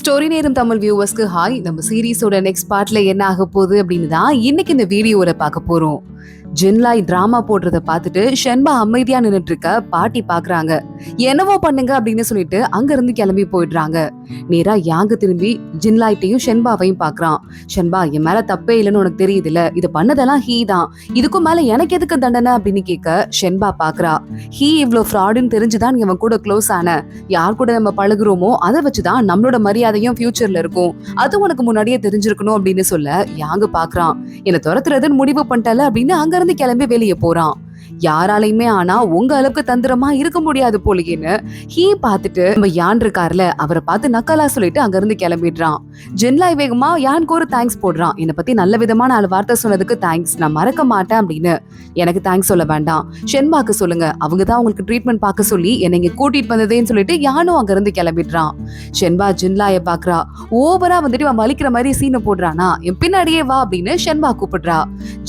Story நேரம் Tamil வியூவர்ஸ்க்கு hi. நம்ம சீரீஸோட next பார்ட்ல என்ன ஆக போகுது அப்படின்னு தான் இன்னைக்கு இந்த வீடியோல பார்க்க போறோம். ஜின்லாய் டிராமா போடுறத பார்த்துட்டு ஷென்பா அமைதியா நின்னுட்டு இருக்க பாட்டி பாக்குறாங்க. என்னவோ பண்ணுங்க அப்படின்னு சொல்லிட்டு அங்க இருந்து கிளம்பி போயிடுறாங்க. நேரா யாங்க திரும்பி ஜின்லாய்ட்டையும் ஷென்பாவையும் பாக்குறான். ஷென்பா, என் மேல தப்பே இல்லைன்னு உனக்கு தெரியுதுல, இது பண்ணதெல்லாம் ஹீ தான், இதுக்கும் மேல எனக்கு எதுக்கு தண்டனை அப்படின்னு கேட்க ஷென்பா பாக்குறா. ஹீ இவ்ளோ ஃப்ராடுன்னு தெரிஞ்சுதான் இவன் கூட க்ளோஸ் ஆன. யார் கூட நம்ம பழகுறோமோ அதை வச்சுதான் நம்மளோட மரியாதையும் ஃபியூச்சர்ல இருக்கும், அது உனக்கு முன்னாடியே தெரிஞ்சிருக்கணும் அப்படின்னு சொல்ல யாங்க பாக்குறான். என்ன துரத்துறதுன்னு முடிவு பண்ணிட்டல அப்படின்னு அங்க இருந்து கிளம்பி வெளியே போறான். யாராலையுமே ஆனா உங்க அளவுக்கு தந்திரமா இருக்க முடியாது போலீன்னு ஹீ பாத்துட்டு நம்ம யான் இருக்காருல அவரை பார்த்து நக்கலா சொல்லிட்டு அங்க இருந்து கிளம்பிடுறான். ஜின்லாய் வேகமா யானுக்கு ஒரு தேங்க்ஸ் போடுறான். என்னை பத்தி நல்ல விதமான நாலு வார்த்தை சொன்னதுக்கு தேங்க்ஸ், நான் மறக்க மாட்டேன் அப்படின்னு. எனக்கு தேங்க்ஸ் சொல்ல வேண்டாம், ஷென்பாக்கு சொல்லுங்க, அவங்கதான் உங்களுக்கு ட்ரீட்மெண்ட் பார்க்க சொல்லி என்னை இங்க கூட்டிட்டு வந்ததேன்னு சொல்லிட்டு யானும் அங்க இருந்து கிளம்பிடுறான். ஷென்பா ஜின்லாய பாக்குறா. ஓவரா வந்துட்டு அவன் வலிக்கிற மாதிரி சீனை போடுறானா, என் பின்னாடியே வா அப்படின்னு ஷென்பா கூப்பிடுறா.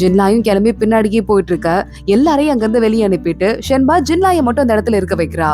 ஜின்லாயும் கிளம்பி பின்னாடியே போயிட்டு இருக்க எல்லாரையும் அங்க இருந்து வெளியே அனுப்பிட்டு ஷென்பா ஜின்லாய மட்டும் அந்த இடத்துல இருக்க வைக்கிறா.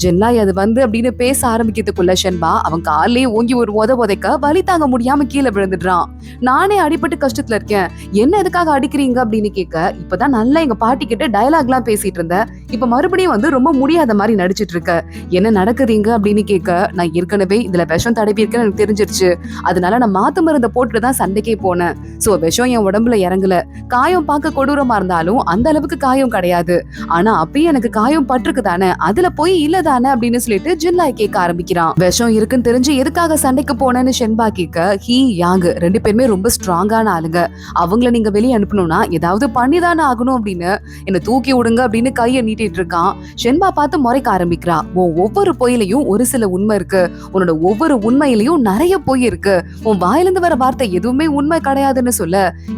ஜின்லாய் அது வந்து அப்படின்னு பேச ஆரம்பிக்கிறதுக்குள்ள ஷென்பா அவன் காலையே ஓங்கி ஒரு உதைக்க வலி தாங்க முடியாம கீழே விழுந்துடுறான். நானே அடிபட்டு கஷ்டத்துல இருக்கேன், என்ன எதுக்காக அடிக்கிறீங்க அப்படின்னு கேட்க, இப்பதான் நல்லா எங்க பாட்டி கிட்ட டயலாக் எல்லாம் பேசிட்டு இருந்த, இப்ப மறுபடியும் வந்து ரொம்ப முடியாத மாதிரி நடிச்சிட்டு இருக்க, என்ன நடக்குறீங்க அப்படின்னு கேட்க, நான் ஏற்கனவே இதுல விஷம் தடவி இருக்கேன்னு எனக்கு தெரிஞ்சிருச்சு, அதனால நான் மாத்து மருந்த போட்டுட்டு தான் சண்டைக்கே போனேன். சோ விஷம் என் உடம்புல இறங்கல, காயம் பார்க்க கொடூரமா இருந்தாலும் அந்த அளவுக்கு காயம் கிடையாது, ஆனா அப்பயும் எனக்கு காயம் பட்டிருக்கு தானே, அதுல போய் இல்ல தானே அப்படின்னு சொல்லிட்டு ஜின்லாய் கேட்க ஆரம்பிக்கிறான். விஷம் இருக்குன்னு தெரிஞ்சு எதுக்காக சண்டைக்கு போனேன்னு ஷென்பா கேட்க, ஹீ யாங் ரெண்டு பேருமே ரொம்ப ஸ்ட்ராங்கான ஆளுங்க, அவங்கள நீங்க வெளியே அனுப்பணும்னா ஏதாவது பண்ணிதானே ஆகணும் அப்படின்னு என்ன தூக்கி விடுங்க அப்படின்னு கையை நீட்டிட்டு இருக்கான். ஷென்பா பார்த்து முறைக்க ஆரம்பிக்கிறா. உன் ஒவ்வொரு பொயிலையும் ஒரு சில உண்மை இருக்கு, உன்னோட ஒவ்வொரு உண்மையிலையும் நிறைய பொய் இருக்கு, உன் வாயிலிருந்து வர வார்த்தை எதுவுமே உண்மை கிடையாதுன்னு சொல்ல,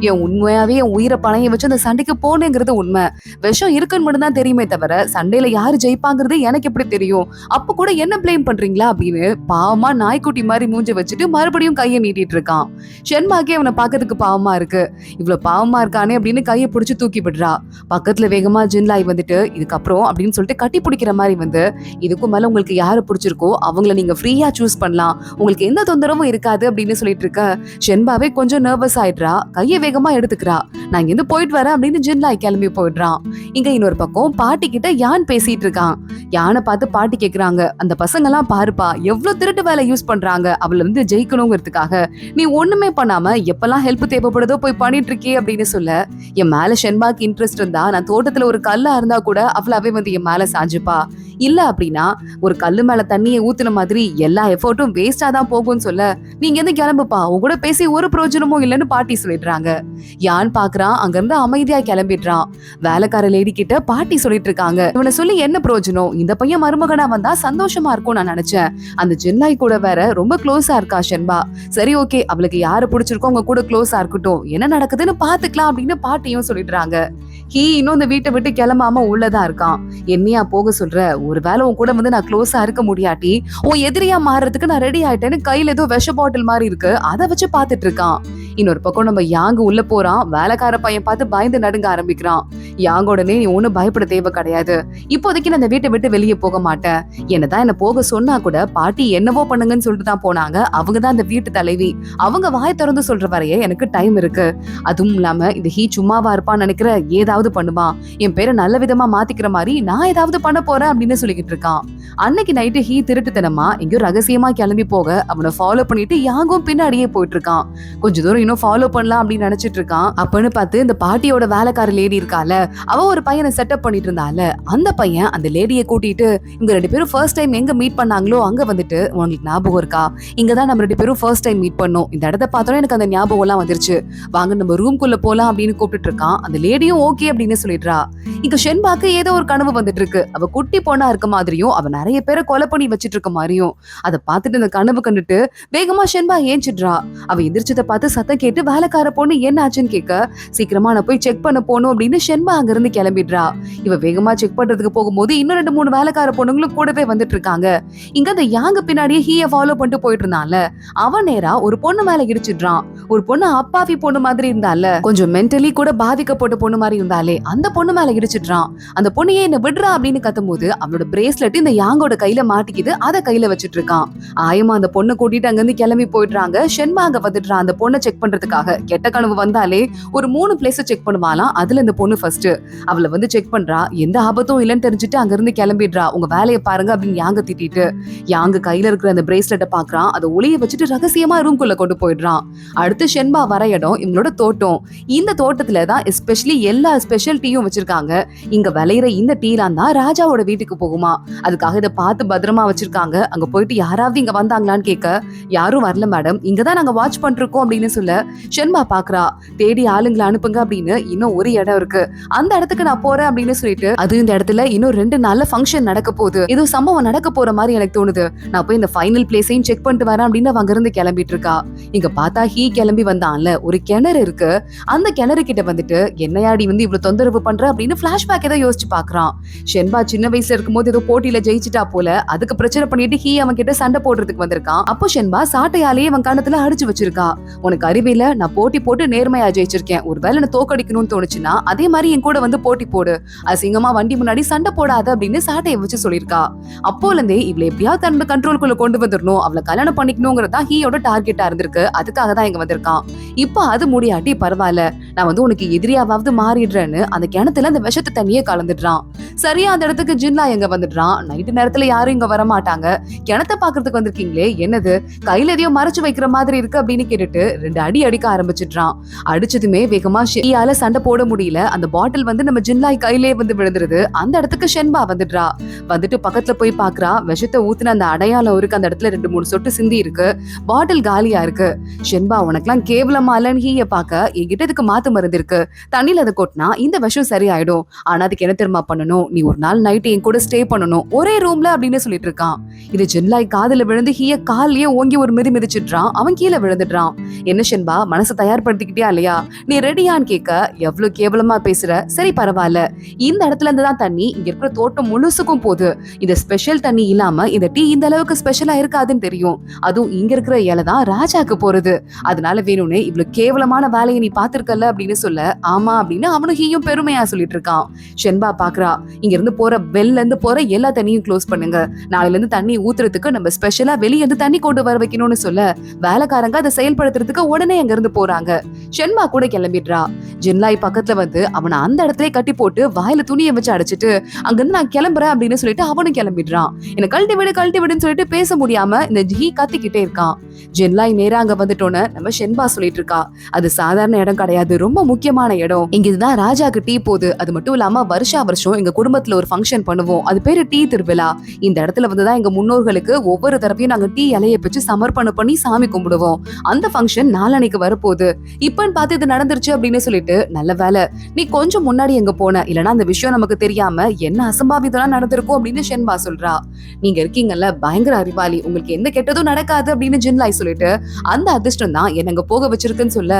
என் உண்மையாவே என் உயிரை பணைய வச்சு அந்த சண்டைக்கு போனேங்கிறது உண்மை, விஷம் இருக்குன்னு மட்டும் தான் தெரியுமே தவிர சண்டையில யாரு ஜெயிப்பாங்கிறது எனக்கு எப்படி தெரியும், அப்ப கூட என்ன பிளேம் பண்றீங்களா அப்படின்னு பாவமா நாய்க்குட்டி மாதிரி மூஞ்சி வச்சுட்டு மறுபடியும் கையை நீட்டிட்டு இருக்கான். ஷென்பாக்கே அவனை பாக்கிறதுக்கு பாவமா இருக்கு, இவ்வளவு பாவமா இருக்கானே அப்படின்னு கையை பிடிச்சு தூக்கி விடுறா. பக்கத்துல வேகமா ஜின்லாய் வந்துட்டு இதுக்கப்புறம் அப்படின்னு சொல்லிட்டு கட்டி பிடிக்கிற மாதிரி வந்து, இதுக்கும் மேல உங்களுக்கு யாரு பிடிச்சிருக்கோ அவங்கள நீங்க ஃப்ரீயா சூஸ் பண்ணலாம், உங்களுக்கு எந்த தொந்தரவும் இருக்காது அப்படின்னு சொல்லிட்டு இருக்க ஷென்பாவே கொஞ்சம் நர்வஸ் ஆயிடுறா. கையை வேகமா எடுத்துக்கிறா. நான் இங்க இருந்து போயிட்டு வரேன் அப்படின்னு ஜின்லாய் கிளம்பி போயிடுறான். இங்க இன்னொரு பக்கம் பாட்டி கிட்ட யான் பேசிட்டு இருக்கான். யானை பார்த்து பாட்டி கேக்குறாங்க, அந்த பசங்க எல்லாம் பாருப்பா எவ்வளவு திருட்டு வேலை யூஸ் பண்றாங்க, அவள வந்து ஜெயிக்கணுங்கிறதுக்காக நீ ஒண்ணுமே பண்ணாம எப்பெல்லாம் ஹெல்ப் தேவைப்படுதோ போய் பண்ணிட்டு இருக்கே அப்படின்னு சொல்ல, என் மேல ஷென்பாக்கு இன்ட்ரெஸ்ட் இருந்தா நான் தோட்டத்துல ஒரு கல்லா இருந்தா கூட அவளாவே வந்து என் மேல சாஞ்சுப்பா, இல்ல அப்படின்னா ஒரு கல்லு மேல தண்ணியை ஊத்துன மாதிரி எல்லா எஃபோர்ட்டும் வேஸ்டா தான் போகும்னு சொல்ல, நீங்க எந்த கிளம்புப்பா, உங்க கூட பேசி ஒரு பிரயோஜனமும் இல்லைன்னு பாட்டி சொல்லிடுறாங்க. யான் பாக்குறான், அங்க இருந்து அமைதியா கிளம்பிடுறான். வேலைக்கார லேடி கிட்ட பாட்டி சொல்லிட்டு இருக்காங்க, இவனை சொல்லி என்ன பிரயோஜனம், இந்த பையன் மருமகனா வந்தா சந்தோஷமா இருக்கும் நான் நினைச்சேன், அந்த ஜின்லாய் கூட வேற ரொம்ப க்ளோஸா இருக்கா ஷென்பா, சரி ஓகே அவளுக்கு யாரு பிடிச்சிருக்கோ அவங்க கூட க்ளோஸா இருக்கட்டும், என்ன நடக்குதுன்னு பாத்துக்கலாம் அப்படின்னு பாட்டியும் சொல்லிடுறாங்க. ஹீ இன்னும் இந்த வீட்டை விட்டு கிளம்பாம உள்ளதா இருக்கான். என்னையா போக சொல்ற, ஒருவேளை உன் கூட வந்து நான் க்ளோஸா இருக்க முடியாட்டி உன் எதிரியா மாறுறதுக்கு நான் ரெடி ஆயிட்டேன்னு கையில ஏதோ விஷ பாட்டில் மாதிரி இருக்கு அதை வச்சு பாத்துட்டு இருக்கான். இன்னொரு பக்கம் நம்ம யாங்கு உள்ள போறான். வேலைக்கார பையன் பார்த்து பயந்து நடுங்க ஆரம்பிக்கிறான். யாங்கோடனே நீ ஒன்னும் பயப்பட தேவை கிடையாது, இப்போதைக்கு நான் இந்த வீட்டை விட்டு வெளியே போக மாட்டேன், என்னதான் என்ன போக சொன்னா கூட பாட்டி என்னவோ பண்ணுங்கன்னு சொல்லிட்டு தான் போனாங்க, அவங்கதான் இந்த வீட்டு தலைவி, அவங்க வாய் திறந்து சொல்ற வரைய எனக்கு டைம் இருக்கு, அதுவும் இல்லாம இந்த ஹீ சும்மாவா இருப்பான்னு நினைக்கிற, ஏதாவது பண்ணுவான், என் பேரை நல்ல விதமா மாத்திக்கிற மாதிரி நான் ஏதாவது பண்ண போறேன் அப்படின்னு சொல்லிக்கிட்டு இருக்கான். அன்னைக்கு நைட்டு ஹீ திருட்டுத்தனமா எங்கேயோ ரகசியமா கிளம்பி போக அவனை ஃபாலோ பண்ணிட்டு யாங்கும் பின்னாடியே போயிட்டு இருக்கான். கொஞ்ச தூரம் இன்னும் ஃபாலோ பண்ணலாம் அப்படின்னு நினைச்சிட்டு இருக்கான். அப்பன்னு பார்த்து இந்த பாட்டியோட வேலைக்கார லேடி இருக்கால, அவ ஒரு பையனை செட்டப் பண்ணிட்டு இருந்தால, அந்த பையன் அந்த லேடியை கூட்டிட்டு இங்க ரெண்டு பேரும் ஃபர்ஸ்ட் டைம் எங்க மீட் பண்ணாங்களோ அங்க வந்துட்டு, உங்களுக்கு ஞாபகம் இருக்கா, இங்கதான் நம்ம ரெண்டு பேரும் ஃபர்ஸ்ட் டைம் மீட் பண்ணோம், இந்த இடத்த பார்த்தோம் எனக்கு அந்த ஞாபகம் எல்லாம் வந்துருச்சு, வாங்க நம்ம ரூம்குள்ள போலாம் அப்படின்னு கூப்பிட்டு இருக்கான். அந்த லேடியும் ஓகே அப்படின்னு சொல்லிடுறா. இங்க ஷென்பாக்கு ஏதோ ஒரு கனவு வந்துட்டு இருக்கு, அவ குட்டி பொண்ணா இருக்க மாதிரியும் அவ நிறைய பேரை கொலை பண்ணி வச்சிட்டு இருக்க மாதிரியும். அதை பார்த்துட்டு இந்த கனவு கண்டுட்டு வேகமா ஷென்பா ஏஞ்சிடுறா. அவ எதிர்ச்சதை பார்த்து சத்தம் கேட்டு வேலைக்கார பொண்ணு என்ன ஆச்சுன்னு கேட்க, சீக்கிரமா நான் போய் செக் பண்ண போகணும் அப்படின்னு ஷென்பா அங்க இருந்து கிளம்பிடுறா. இவ வேகமா செக் பண்றதுக்கு போகும்போது இன்னும் 2-3 வேலைக்கார பொண்ணுங்களும் கூடவே வந்துட்டு இருக்காங்க. இங்க அந்த யாங்க பின்னாடியே ஹீய ஃபாலோ பண்ணிட்டு போயிட்டு இருந்தான்ல, அவன் நேரா ஒரு பொண்ணு மேல இடிச்சிடுறான். ஒரு பொண்ணு அப்பாவி பொண்ணு மாதிரி இருந்தால, கொஞ்சம் மென்டலி கூட பாதிக்கப்பட்ட பொண்ணு மாதிரி இருந்தாலே அந்த பொண்ணு மேல இடிச்சிடுறான். அந்த பொண்ணையே என்ன விடுறா அப்படின்னு கத்தும்போது அவளோட பிரேஸ்லெட் இந்த யாங்கோட கையில மாட்டிக்குது. அதை கையில வச்சிட்டு இருக்கான். ஆயமா அந்த பொண்ணை கூட்டிட்டு அங்க இருந்து கிளம்பி போயிடுறாங்க. ஷென்பா அங்க வந்துடுறான் அந்த பொண்ணை செக் பண்றதுக்காக. கெட்ட கனவு வந்தாலே ஒரு 3 பிளேஸ் செக் பண்ணுவாளாம். அதுல இந்த பொண்ணு ஃபர்ஸ்ட் அவளை வந்து செக் பண்றா. எந்த ஆபத்தும் இல்லைன்னு தெரிஞ்சுட்டு அங்க இருந்து கிளம்பிடுறா. உங்க வேலையை பாருங்க அப்படின்னு யாங்க திட்டிட்டு யாங்க கையில இருக்கிற அந்த பிரேஸ்லெட்டை பாக்குறான். அதை ஒளிய வச்சுட்டு ரகசியமா ரூம்குள்ள கொண்டு போயிடுறான். அடுத்து ஷென்பா வர இடம் இவங்களோட தோட்டம். இந்த தோட்டத்துல தான் எஸ்பெஷலி எல்லா ஸ்பெஷல் டீயும் வச்சிருக்காங்க. இங்க விளையிற இந்த டீலாம் தான் ராஜாவோட வீட்டுக்கு போகுமா. அதுக்காக இதை பார்த்து பத்திரமா வச்சிருக்காங்க. அங்க போயிட்டு யாராவது இங்க வந்தாங்களான்னு கேட்க யாரும் வரல மேடம், இங்கதான் நாங்க வாட்ச் பண்றோம் அப்படின்னு சொல்ல ஷென்பா பாக்குறா. தேடி ஆளுங்களை அனுப்புங்க அப்படின்னு இன்னும் ஒரு இடம் இருக்கு, அந்த இடத்துக்கு நான் போறேன் அப்படின்னு சொல்லிட்டு அது இந்த இடத்துல இன்னும் 2 நாள்ல ஃபங்க்ஷன் நடக்க போகுது, ஏதோ சம்பவம் நடக்க போற மாதிரி எனக்கு தோணுது, நான் போய் இந்த ஃபைனல் பிளேஸையும் செக் பண்ணிட்டு வரேன் அப்படின்னு அங்க இருந்து கிளம்பிட்டு இருக்கா. இங்க பார்த்தா ஹீ கிளம்பி வந்தான்ல, ஒரு கிணறு இருக்கு. அந்த கிணறு கிட்ட வந்துட்டு என்னையாடி வந்து இவ்வளவு தொந்தரவு பண்ற அப்படின்னு பிளாஷ்பேக் ஏதோ யோசிச்சு பாக்குறான். ஷென்பா சின்ன வயசுல இருக்கும்போது ஏதோ போட்டியில ஜெயிச்சிட்டா போல, அதுக்கு பிரச்சனை பண்ணிட்டு ஹீ அவன் கிட்ட சண்டை போடுறதுக்கு வந்திருக்கான். அப்போ ஷென்பா சாட்டையாலேயே அவன் கணத்துல அடிச்சு வச்சிருக்கா. உனக்கு அறிவில நான் போட்டி போட்டு நேர்மையா ஜெயிச்சிருக்கேன், ஒருவேளை நான் தோக்கடிக்கணும்னு தோணுச்சுன்னா அதே மாதிரி என் கூட வந்து போட்டி போடு, அசிங்கமா வண்டி முன்னாடி சண்டை போடாத அப்படின்னு சாட்டையை வச்சு சொல்லியிருக்கா. அப்போல இருந்தே இவளை எப்படியாவது தன்னோட கண்ட்ரோல்குள்ள கொண்டு வந்துடணும், அவளை கல்யாணம் பண்ணிக்கணுங்கிறதா ஹீயோட டார்கெட்டா இருந்திருக்கு. அதுக்காக தான் இங்க வந்திருக்கான். இப்ப அது முடியாட்டி பரவாயில்ல, நான் வந்து உனக்கு எதிரியாவது மாறிடுறேன்னு அந்த கிணத்துல அந்த விஷத்து தண்ணியே கலந்துடுறான். சரியா அந்த இடத்துக்கு ஜின்லா எங்க வந்துடுறான். நைட்டு நேரத்துல யாரும் இங்க வர மாட்டாங்க, கிணத்தை பாக்குறதுக்கு வந்திருக்கீங்களே, என்னது கையில எதையோ மறைச்சு வைக்கிற மாதிரி இருக்கு அப்படின்னு கேட்டுட்டு 2 அடி அடிக்க ஆரம்பிச்சிடுறான். அடிச்சதுமே வேகமா ஷெய்யால சண்டை போட முடியல. அந்த பாட்டில் வந்து நம்ம ஜின்லாய் கையிலே வந்து விழுந்துருது. அந்த இடத்துக்கு ஷென்பா வந்துடுறா. வந்துட்டு பக்கத்துல போய் பாக்குறா. விஷத்தை ஊத்துன அந்த அடையாளம் இருக்கு, அந்த இடத்துல 2-3 சொட்டு சிந்தி இருக்கு. பாட்டில் காலியா இருக்கு. ஷென்பா உனக்கெல்லாம் கேவலமா இல்லன்னு ஹீய பாக்க, என்கிட்ட இதுக்கு மாத்து மருந்து இருக்கு, தண்ணியில அதை கொட்டினா இந்த விஷம் சரியாயிடும், ஆனா அதுக்கு என்ன தெரியுமா பண்ணணும், நீ ஒரு நாள் நைட் என் கூட ஸ்டே பண்ணணும் ஒரே ரூம்ல அப்படின்னு சொல்லிட்டு இருக்கான். இது ஜின்லாய் காதுல விழுந்து ஹீய கால்லயே ஓங்கி ஒரு மிதி மிதிச்சிடுறான். அவன் கீழே விழுந்துடுறான். என்ன ஷென்பா மனசை தயார்படுத்திக்கிட்டியா இல்லையா, நீ ரெடியான்னு கேட்க எவ்வளவு கேவலமா பேசுற, சரி பரவாயில்ல, இந்த இடத்துல இருந்து தான் தண்ணி இங்க இருக்கிற தோட்டம் முழுசுக்கும் போகுது, இந்த ஸ்பெஷல் தண்ணி இல்லாம இந்த டீ இந்த அளவுக்கு ஸ்பெஷலா இருக்காதுன்னு தெரியும், அதுவும் இங்க இருக்கிற இலை தான் ராஜாக்கு போறது, அதனால வேணும்னு இவ்வளவு கேவலமான வேலையை நீ பாத்திருக்கல அப்படின்னு சொல்ல ஆமா அப்படின்னு அவனு ஹீயும் பெருமையா சொல்லிட்டு இருக்கான். ஷென்பா பாக்குறா. இங்க இருந்து போற வெல்ல இருந்து போற எல்லா தண்ணியும் க்ளோஸ் பண்ணுங்க, நாளைல இருந்து தண்ணி ஊத்துறதுக்கு நம்ம ஸ்பெஷலா வெளியே இருந்து தண்ணி கொண்டு வர வைக்கணும்னு சொல்ல வேலைக்காரங்க அதை செயல்படுத்துறதுக்கு உடனே அங்க இருந்து போறாங்க. ஷென்பா கூட கிளம்பிடுறா. ஜின்லாய் பக்கத்துல வந்து அவனை அந்த இடத்துல கட்டி போட்டு வாயில துணியை வச்சு அடைச்சிட்டு அங்கிருந்து நான் கிளம்புறேன் அப்படின்னு சொல்லிட்டு அவனும் கிளம்பிடுறான். என்ன கழட்டி விடுன்னு சொல்லிட்டு பேச முடியாம இந்த ஹீ கத்திக்கிட்டே இருக்கான். ஜின்லாய் நேரா அங்க வந்துட்டோன்னு நம்ம ஷென்பா சொல்லிட்டு இருக்கா. அது சாதாரண இடம் கிடையாது, ரொம்ப முக்கியமான இடம், இங்க இதுதான் ராஜாக்கு டீ போகுது, அது மட்டும் இல்லாம வருஷம் எங்க குடும்பத்துல ஒரு ஃபங்க்ஷன் பண்ணுவோம், அது பேரு டீ திருவிழா, இந்த இடத்துல வந்துதான் எங்க முன்னோர்களுக்கு ஒவ்வொரு தடவையும் நாங்க டீ இலைய வச்சு சமர்ப்பணம் பண்ணி சாமி கும்பிடுவோம், அந்த ஃபங்க்ஷன் நாளன்னைக்கு வரப்போகுது, இப்பன்னு பார்த்து இது நடந்துருச்சு அப்படின்னு சொல்லிட்டு நல்ல வேலை நீ கொஞ்சம் முன்னாடி எங்க போன, இல்லனா அந்த விஷயம் நமக்கு தெரியாம என்ன அசம்பாவிதம் நடந்திருக்கும் அப்படின்னு ஷென்பா சொல்றா. நீங்க இருக்கீங்கல்ல பயங்கர அறிவாளி, உங்களுக்கு எந்த கெட்டதும் நடக்காது அப்படின்னு ஜின்லாய் சொல்லிட்டு அந்த அதிர்ஷ்டம் தான் என்னங்க போக வச்சிருக்குன்னு சொல்ல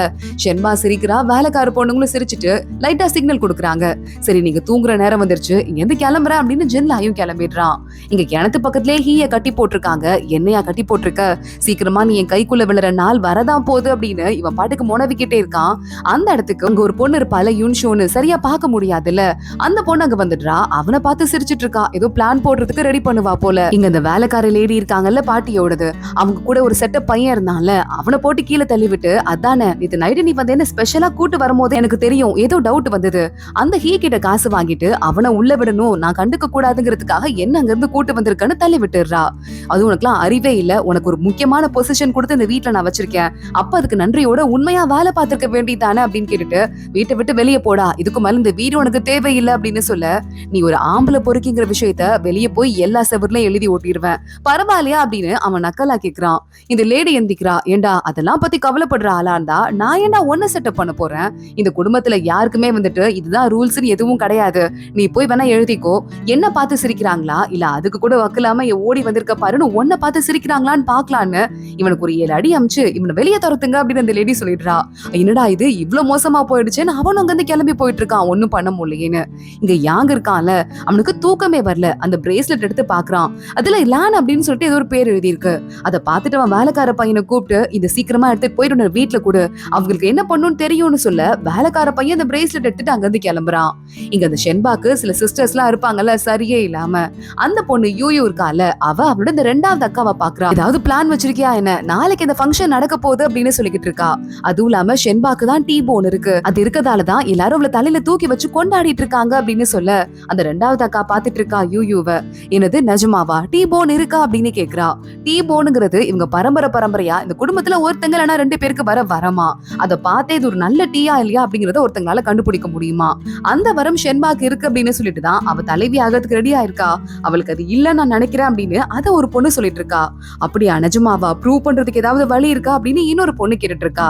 ஷென்பா சிரிக்கிறா. வேலைக்கார பொண்ணுங்களும் சிரிச்சுட்டு லைட்டா சிக்னல் கொடுக்குறாங்க. சரி நீங்க தூங்குற நேரம் வந்துருச்சு, இங்க இருந்து கிளம்புற அப்படின்னு ஜின்லாயும் கிளம்பிடுறான். இங்க கிணத்து பக்கத்திலே ஹீய கட்டி போட்டிருக்காங்க. என்னையா கட்டி போட்டிருக்க, சீக்கிரமா நீ என் கைக்குள்ள விழுற நாள் வரதான் போகுது அப்படின்னு இவன் பாட்டுக்கு முனவிக்கிட்டே இருக்கான். அந்த இடத்துக்கு அங்க ஒரு பொண்ணு இருப்பால யூன்ஷோன்னு, சரியா பார்க்க முடியாதுல்ல, அந்த பொண்ணு அங்க வந்துடுறா. அவனை பார்த்து சிரிச்சிட்டு இருக்கா, ஏதோ பிளான் போடுறதுக்கு ரெடி பண்ணுவா போல. இங்க இந்த வேலைக்கார லேடி இருக்காங்கல்ல பாட்டியோடது, அவங்க கூட ஒரு செட்டப் பையன் இருந்தான்ல, அவனை போட்டு கீழே தள்ளி விட்டு அதானே நேத்து நைட்டு நீ வந்து என்ன ஸ்பெஷலா கூட்டு வரும்போது எனக்கு தெரியும் ஏதோ டவுட் வந்தது, அந்த ஹீ கிட்ட காசு வாங்கிட்டு அவனை உள்ள விடணும், நான் கண்டுக்க கூடாதுங்கிறதுக்காக என்ன அங்க இருந்து கூட்டு வந்திருக்கன்னு தள்ளி விட்டுறா. அது உனக்குலாம் அறிவே இல்ல, உனக்கு ஒரு முக்கியமான பொசிஷன் கொடுத்து இந்த வீட்டுல நான் வச்சிருக்கேன், அப்ப அதுக்கு நன்றியோட உண்மையா வேலை பார்த்திருக்க வேண்டியதானே அப்படின்னு கேட்டுட்டு வீட்டை விட்டு வெளியே போடா, இதுக்கு மேல இந்த வீடு உனக்கு தேவையில்லை அப்படின்னு சொல்ல நீ ஒரு ஆம்பளை பொறுக்கிங்கிற விஷயத்த வெளியே போய் எல்லா செவர்லயும் எழுதி ஓட்டிடுவேன், பரவாயில்லையா அப்படின்னு அவன் நக்கலா கேக்குறான். இந்த லேடி எந்திக்கிறா. ஏண்டா அதெல்லாம் பத்தி கவலைப்படுற ஆளா இருந்தா நான் ஏண்டா ஒன்ன செட்டப் பண்ண போறேன், இந்த குடும்பத்துல யாருக்குமே வந்துட்டு இதுதான் ரூல்ஸ்னு எதுவும் கிடையாது, நீ போய் வேணா எழுதிக்கோ, என்ன பார்த்து சிரிக்கிறாங்களா இல்ல அதுக்கு கூட வக்கலாம ஓடி வந்திருக்க பாருன்னு ஒன்ன பார்த்து சிரிக்கிறாங்களான்னு பாக்கலான்னு இவனுக்கு ஒரு 7 அடி அமிச்சு இவனை வெளியே துரத்துங்க அப்படின்னு அந்த லேடி சொல்லிடுறா. என்னடா இது இவ்வளவு மோசமா போயிடும் போயிடுச்சுன்னு அவன் அங்க இருந்து கிளம்பி போயிட்டு இருக்கான், ஒன்னும் பண்ண முடியலன்னு. இங்க யாங் இருக்கான்ல, அவனுக்கு தூக்கமே வரல. அந்த பிரேஸ்லெட் எடுத்து பாக்குறான். அதுல லான் அப்படின்னு சொல்லிட்டு ஏதோ ஒரு பேர் எழுதி இருக்கு. அதை பார்த்துட்டு அவன் வேலைக்கார பையனை கூப்பிட்டு இது சீக்கிரமா எடுத்து போயிட்டு வீட்டுல கூட அவங்களுக்கு என்ன பண்ணுன்னு தெரியும்னு சொல்ல வேலைக்கார பையன் அந்த பிரேஸ்லெட் எடுத்துட்டு அங்க இருந்து கிளம்புறான். இங்க அந்த ஷென்பாக்கு சில சிஸ்டர்ஸ் எல்லாம் இருப்பாங்கல்ல, சரியே இல்லாம அந்த பொண்ணு யூயூ இருக்கால, அவளோட இந்த ரெண்டாவது அக்காவை பாக்குறா. ஏதாவது பிளான் வச்சிருக்கியா என்ன, நாளைக்கு இந்த ஃபங்க்ஷன் நடக்க போகுது அப்படின்னு சொல்லிக்கிட்டு இருக்கா. அதுவும் இல்லாம ஷென்பாக்கு தான் டீ போன் இருக்கு, அது இருக்கதாலதான் எல்லாரும் அவளை தலையில தூக்கி வச்சு கொண்டாடிட்டு இருக்காங்க அப்படின்னு சொல்ல அந்த ரெண்டாவது அக்கா பாத்துட்டு இருக்கா யூயூவ. என்னது நிஜமாவா டீ போன் இருக்கா அப்படின்னு கேக்குறா. டீ போனுங்கிறது இவங்க பரம்பரையா இந்த குடும்பத்துல ஒருத்தங்க இல்லைன்னா 2 பேருக்கு வர வரமா, அதை பார்த்தே இது ஒரு நல்ல டீயா இல்லையா அப்படிங்கறத ஒருத்தங்களால கண்டுபிடிக்க முடியுமா. அந்த வரம் ஷென்பாக்கு இருக்கு அப்படின்னு சொல்லிட்டு தான் அவ தலைவி ஆகிறதுக்கு ரெடியா இருக்கா. அவளுக்கு அது இல்ல நான் நினைக்கிறேன் அப்படின்னு அதை ஒரு பொண்ணு சொல்லிட்டு இருக்கா. அப்படியா நிஜமாவா, ப்ரூவ் பண்றதுக்கு ஏதாவது வழி இருக்கா அப்படின்னு இன்னொரு பொண்ணு கேட்டுட்டு இருக்கா.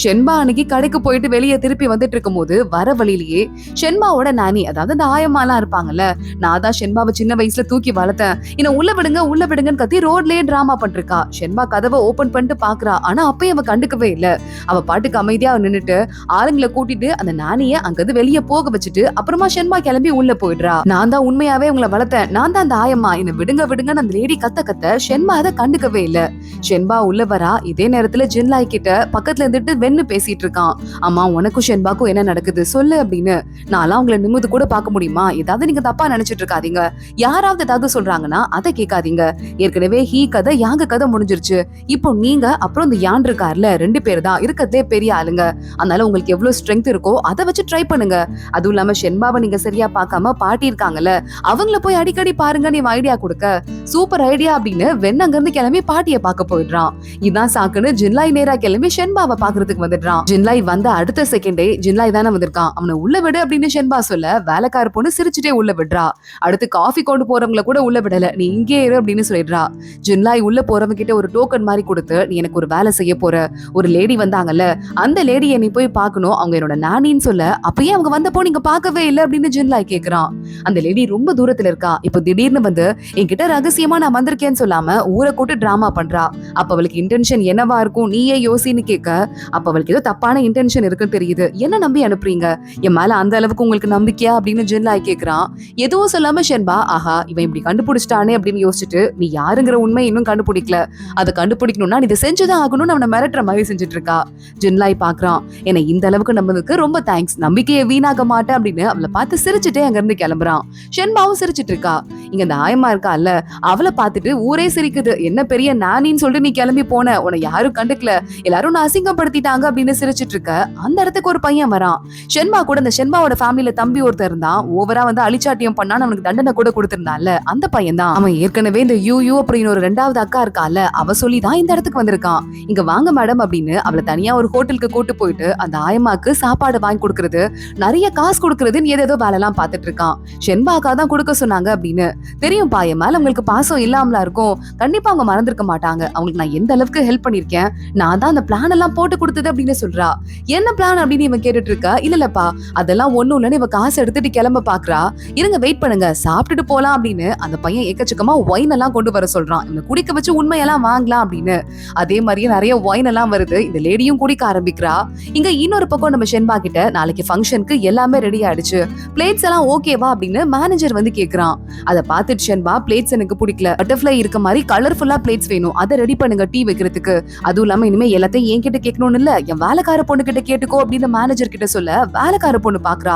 ஷென்பா அன்னைக்கு கடைக்கு போயிட்டு வெளியே திருப்பி வந்துட்டு இருக்கும் போது வர வழியிலேயே ஷென்பாவோட நானி, அதாவது அந்த ஆயம்மாலாம் இருப்பாங்கல்ல, நான் தான் ஷென்பாவை சின்ன வயசுல தூக்கி வளர்த்தேன், என்ன உள்ள விடுங்கன்னு கத்தி ரோட்லயே டிராமா பண்ணிருக்கா. ஷென்பா கதவை ஓபன் பண்ணிட்டு பாக்குறா. ஆனா அப்பயும் அவ கண்டுக்கவே இல்ல. அவ பாட்டுக்கு அமைதியா நின்னுட்டு ஆளுங்களை கூட்டிட்டு அந்த நானிய அங்கிருந்து வெளியே போக வச்சுட்டு அப்புறமா ஷென்பா கிளம்பி உள்ள போயிடுறா. நான் தான் உண்மையாவே உங்களை வளர்த்தேன், நான் தான் அந்த ஆயம்மா, என்ன விடுங்கன்னு அந்த லேடி கத்த ஷென்பா அதை கண்டுக்கவே இல்ல. ஷென்பா உள்ள வரா. இதே நேரத்துல ஜின்லாய் கிட்ட பக்கத்துல இருந்துட்டு வென்னு பேசிட்டு இருக்கான். ஆமா உனக்கும் ஷென்பாக்கும் என்ன நடக்குது சொல்லு அப்படின்னு. நான்லாம் உங்களை நிமிந்து கூட பார்க்க முடியுமா, ஏதாவது நீங்க தப்பா நினைச்சிட்டு இருக்காதீங்க, யாராவது ஏதாவது சொல்றாங்கன்னா அதை கேட்காதீங்க. ஏற்கனவே ஹீ கதை யாங்க கதை முடிஞ்சிருச்சு. இப்போ நீங்க அப்புறம் இந்த யான் இருக்காருல, 2 பேர் தான் இருக்கிறதே பெரிய ஆளுங்க. அதனால உங்களுக்கு எவ்வளவு ஸ்ட்ரென்த் இருக்கோ அதை வச்சு ட்ரை பண்ணுங்க. அதுவும் இல்லாம ஷென்பாவை நீங்க சரியா பார்க்காம பாட்டி இருக்காங்கல்ல, அவங்கள போய் அடிக்கடி பாருங்க, நீ ஐடியா கொடுக்க சூப்பர் ஐடியா அப்படின்னு வெண்ண அங்க இருந்து கிளம்பி பாட்டிய பார்க்க போயிடுறான். இதான் சாக்குன்னு ஜின்லாய் நேரா கிளம்பி ஷென்பாவை பாக்குறதுக்கு வந்துடுறான். ஜின்லாய் வந்த அடுத்த செகண்டே ஜின்லாய் தானே வந்திருக்கான், அவனை உள்ள விடு அப்படின்னு ஷென்பா சொல்ல வேலைக்கார பொண்ணு சிரிச்சுட்டே உள்ள விடுறா. அடுத்து காஃபி கொண்டு போறவங்களை கூட உள்ள விடல, நீ இங்கே இரு அப்படின்னு சொல்லிடுறா. ஜின்லாய் உள்ள போறவங்க கிட்ட ஒரு டோக்கன் மாதிரி கொடுத்து, நீ எனக்கு ஒரு வேலை செய்ய போற, ஒரு லேடி வந்தாங்கல்ல அந்த லேடியை நீ போய் பார்க்கணும், அவங்க என்னோட நானின்னு சொல்ல. அப்பயே அவங்க வந்தப்போ நீங்க பார்க்கவே இல்லை அப்படின்னு ஜின்லாய் கேக்குறான். அந்த லேடி ரொம்ப தூரத்துல இருக்கா. இப்போ திடீர்னு வந்து என்கிட்ட ரகசியமா நான் வந்திருக்கேன்னு சொல்லாம ஊரை கூட்டு டிராமா பண்றா. அப்ப அவளுக்கு இன்டென்ஷன் என்னவா இருக்கும் நீயே யோசின்னு கேட்க, அப்ப அவளுக்கு ஏதோ தப்பான இன்டென்ஷன் இருக்குன்னு தெரியுது, என்ன நம்பி அனுப்புறீங்க, என் மேல அந்த அளவுக்கு உங்களுக்கு நம்பிக்கையா அப்படின்னு ஜின்லாய் கேக்குறான். எதுவும் சொல்லாம ஷென்பா, ஆஹா இவன் இப்படி கண்டுபிடிச்சிட்டானே அப்படின்னு யோசிச்சுட்டு, நீ யாருங்கிற உண்மை இன்னும் கண்டுபிடிக்கல, அதை கண்டுபிடிக்கணும்னா நீ இதை செஞ்சுதான் ஆகணும்னு அவனை மிரட்டுற மாதிரி செஞ்சுட்டு இருக்கா. ஜின்லாய் பாக்குறான். என்னை இந்த அளவுக்கு நம்பதுக்கு ரொம்ப தேங்க்ஸ், நம்பிக்கையை வீணாக மாட்டேன் அப்படின்னு அவளை பார்த்து சிரிச்சுட்டே அங்க இருந்து கிளம்புறான். ஷென்பாவும் சிரிச்சிட்டு இருக்கா. இங்க இந்த ஆயமா இருக்கால, அவளை பார்த்துட்டு ஊரே சிரிக்குது, என்ன பெரிய நானின்னு சொல்லிட்டு நீ கிளம்பி போன, உன்னை யாரும் கண்டுக்கல, எல்லாரும் நான் அசிங்கப்படுத்திட்டாங்க அப்படின்னு சிரிச்சிட்டு இருக்க. அந்த இடத்துக்கு ஒரு பையன் வரான். ஷென்பா கூட இந்த ஷென்பாவோட ஃபேமிலியில தம்பி ஒருத்தர் இருந்தான், ஓவரா வந்து அழிச்சாட்டியம் பண்ணான்னு அவனுக்கு தண்டனை கூட கொடுத்திருந்தான்ல, அந்த பையன் தான். அவன் ஏற்கனவே இந்த யூ அப்படின்னு ஒரு 2வது அக்கா இருக்கால, அவ சொல்லிதான் இந்த இடத்துக்கு வந்திருக்கான். இங்க வாங்க மேடம் அப்படின்னு அவளை தனியா ஒரு ஹோட்டலுக்கு கூட்டு போயிட்டு அந்த ஆயமாக்கு சாப்பாடு வாங்கி கொடுக்கறது, நிறைய காசு கொடுக்கறதுன்னு ஏதோ வேலை எல்லாம் பாத்துட்டு இருக்கான். ஷென்பா அக்கா தான் கொடுக்க சொன்னாங்க அப்படின்னு. தெரியும் பா, என் மேல உங்களுக்கு பாசம் இல்லாமலா இருக்கும், கண்டிப்பா அவங்க மறந்துருக்க மாட்டாங்க, அவங்களுக்கு நான் எந்த அளவுக்கு ஹெல்ப் பண்ணிருக்கேன், நான் தான் அந்த பிளான் எல்லாம் போட்டு கொடுத்தது அப்படின்னு சொல்றா. என்ன பிளான் அப்படின்னு இவன் கேட்டுட்டு இருக்கா. இல்லப்பா அதெல்லாம் ஒண்ணும் இல்லன்னு இவ காசு எடுத்துட்டு கிளம்ப பாக்குறா. இருங்க வெயிட் பண்ணுங்க சாப்பிட்டுட்டு போலாம் அப்படின்னு அந்த பையன் எக்கச்சக்கமா ஒயின் எல்லாம் கொண்டு வர சொல்றான். இவனை குடிக்க வச்சு உண்மையெல்லாம் வாங்கலாம் அப்படின்னு. அதே மாதிரியே நிறைய ஒயின் எல்லாம் வருது. இந்த லேடியும் குடிக்க ஆரம்பிக்கிறா. இங்க இன்னொரு பக்கம் நம்ம ஷென்பா கிட்ட நாளைக்கு ஃபங்க்ஷனுக்கு எல்லாமே ரெடி ஆயிடுச்சு, பிளேட்ஸ் எல்லாம் ஓகேவா அப்படின்னு மேனேஜர் வந்து கேக்குறான். அதை பார்த்துட்டு ஷென்பா, பிளேட்ஸ் எனக்கு பிடிக்கல, பட்டர்ஃபிளை இருக்க மாதிரி கலர்ஃபுல்லா பிளேட்ஸ் வேணும், அதை ரெடி பண்ணுங்க டீ வைக்கிறதுக்கு. அதுவும் இல்லாம இனிமே எல்லாத்தையும் என்கிட்ட கேட்கணும்னு இல்ல, என் வேலைக்கார பொண்ணு கிட்ட கேட்டுக்கோ அப்படின்னு மேனேஜர் கிட்ட சொல்ல வேலைக்கார பொண்ணு பாக்குறா.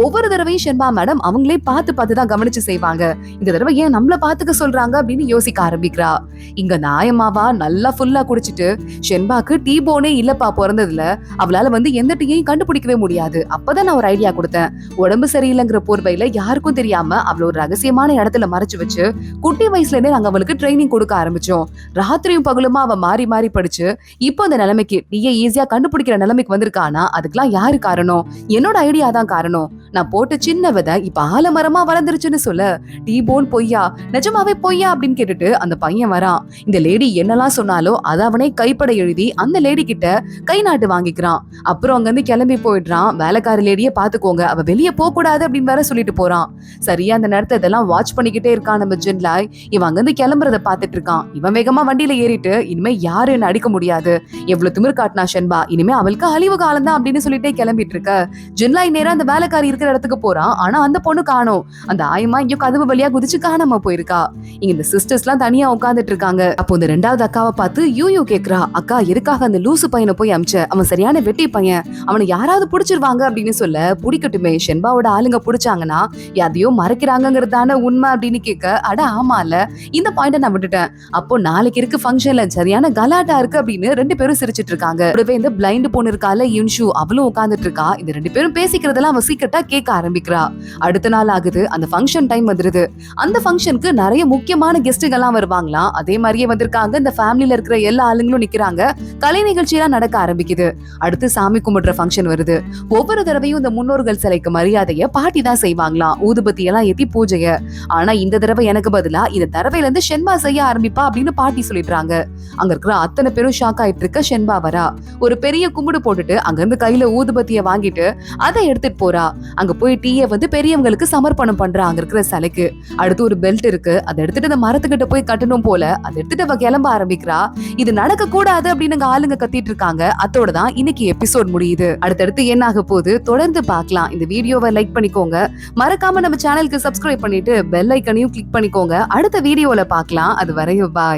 ஒவ்வொரு தடவையும் ஷென்பா மேடம் அவங்களே பார்த்து தான் கவனிச்சு செய்வாங்க, இந்த தடவை ஏன் நம்மள பாத்துக்க சொல்றாங்க அப்படின்னு யோசிக்க ஆரம்பிக்கிறா. இங்க நாயமாவா நல்லா ஃபுல்லா குடிச்சிட்டு, ஷென்பாக்கு டீ போனே இல்லப்பா பிறந்ததுல, அவளால வந்து எந்த டீயையும் கண்டுபிடிக்கவே முடியாது, அப்பதான் நான் ஒரு ஐடியா கொடுத்தேன், உடம்பு சரியில்லைங்கிற போர்வையில யாருக்கும் தெரியாம அவள ஒரு ரகசியமான இடத்துல மறைச்சு வச்சு குட்டி வயசுல இருந்தே நாங்க அவளுக்கு ட்ரைனிங் கொடுக்க ஆரம்பிச்சோம். ராத்திரியும் பகலுமா அவ மாறி மாறி படிச்சு இப்போ அந்த நிலைமைக்கு டீயை ஈஸியா கண்டுபிடிக்கிற நிலைமைக்கு வந்திருக்கானா, அதுக்கெல்லாம் யாரு காரணம், என்னோட ஐடியா தான் காரணம். நான் போட்ட சின்ன விதை இப்ப ஆலமரமா வளர்ந்துருச்சுன்னு சொல்ல, டீ போன் பொய்யா, நிஜமாவே பொய்யா அப்படின்னு கேட்டுட்டு அந்த பையன் வரான். இந்த லேடி என்னெல்லாம் சொன்னாலோ அத அவனே கைப்பட எழுதி அந்த லேடி கிட்ட கை நாட்டு வாங்கிக்கிறான். அப்புறம் அங்க இருந்து கிளம்பி போயிடுறான். வேலைக்கார லேடிய பாத்துக்கோங்க, அவ வெளியே போக கூடாது அப்படின்னு வேற சொல்லிட்டு போறான். சரியா அந்த நேரத்தை இதெல்லாம் வாட்ச் பண்ணிக்கிட்டே இருக்கான் நம்ம ஜென்லாய். இவன் அங்க இருந்து கிளம்புறத பாத்துட்டு இருக்கான். இவன் வேகமா வண்டியில ஏறிட்டு இனிமே யாரு என்ன அடிக்க முடியாது, எவ்வளவு திமிர் காட்டினா ஷென்பா, இனிமே அவளுக்கு அழிவு காலம் தான் அப்படின்னு சொல்லிட்டே கிளம்பிட்டு இருக்க ஜென்லாய் நேரா அந்த வேலைக்காரி இருக்கிற இடத்துக்கு போறான். ஆனா அந்த பொண்ணு காணோம். அந்த ஆயமா இங்க கதவு வழியா குதிச்சு காணாம போயிருக்கா. இங்க இந்த சிஸ்டர்ஸ் எல்லாம் தனியா உட்கார்ந்துட்டு இருக்காங்க. அப்போ இந்த ரெண்டாவது அக்காவை பார்த்து யூ கேக்குறா, அக்கா எதுக்காக அந்த லூசு பையனை போய் அமிச்ச, அவன் சரியான வெட்டி பையன், அவனை யாராவது புடிச்சிருவாங்க அப்படின்னு சொல்ல, புடிக்கட்டுமே ஷென்பாவோட ஆளுங்க புடிச்சாங்கன்னா எதையோ மறைக்கிறாங்கிறதான உண்மை அப்படின்னு கேட்க, அட ஆமால இந்த பாயிண்ட நான் விட்டுட்டேன். அப்போ நாளைக்கு இருக்கு ஃபங்க்ஷன்ல சரியான கலாட்டா இருக்கு அப்படின்னு ரெண்டு பேரும் சிரிச்சிட்டு இருக்காங்க. கூடவே இந்த பிளைண்ட் பொண்ணு இருக்கால யுன்ஷு, அவளும் உட்கார்ந்துட்டு இருக்கா. இந்த ரெண்டு பேரும் பேசிக்கிறதெல்லாம் அவ சீக்கிரட்டா கேட்க ஆரம்பிக்கிறா. அடுத்த நாள் ஆகுது, அந்த ஃபங்க்ஷன் டைம் வந்துருது. அந்த ஃபங்க்ஷனுக்கு நிறைய முக்கியமான கெஸ்ட்டுகள் எல்லாம் வருவாங்களாம். அதே மாதிரியே வந்திருக்காங்க. இந்த ஃபேமிலில இருக்கிற எல்லா ஆளுங்களும் நிக்கிறாங்க. கலை நிகழ்ச்சி எல்லாம் நடக்க ஆரம்பிக்குது. அடுத்து சாமி கும்பிடுற ஃபங்க்ஷன் வருது. ஒவ்வொரு தடவையும் இந்த முன்னோர்கள் சிலைக்கு மரியாதைய பாட்டி தான் செய்வாங்களாம், ஊதுபத்தி எல்லாம் ஏத்தி பூஜைய. ஆனா இந்த தடவை எனக்கு பதிலா இந்த தடவையில இருந்து ஷென்பா செய்ய ஆரம்பிப்பா அப்படின்னு பாட்டி சொல்லிடுறாங்க. அங்க இருக்கிற அத்தனை பேரும் ஷாக் ஆயிட்டு இருக்க ஷென்பா வரா. ஒரு பெரிய கும்பிடு போட்டுட்டு அங்க இருந்து கையில ஊதுபத்திய வாங்கிட்டு அதை எடுத்துட்டு போறா. அங்க போய் டீயை பெரியவங்களுக்கு சமர்ப்பணம் பண்றா அங்க இருக்கிற சிலைக்கு. அடுத்து ஒரு பெல்ட் இருக்கு, அதை எடுத்துட்டு அந்த மரத்துக்கிட்ட போய் கட்டணும் போல. அதை எடுத்துட்டு அவ கிளம்ப ஆரம்பிக்கிறா. இது நடக்க கூடாது அப்படின்னு ஆளுங்க கத்திட்டு இருக்காங்க. அதோட தான் இன்னைக்கு எபிசோட் முடியுது. அடுத்தடுத்து என்ன ஆக போகுது தொடர்ந்து பார்க்கலாம். இந்த வீடியோவை லைக் பண்ணிக்கோங்க, மறக்காம நம்ம சேனலுக்கு சப்ஸ்கிரைப் பண்ணிட்டு பெல் ஐக்கனையும் கிளிக் பண்ணிக்கோங்க. அடுத்த வீடியோல பார்க்கலாம். அது வரையும் பாய்.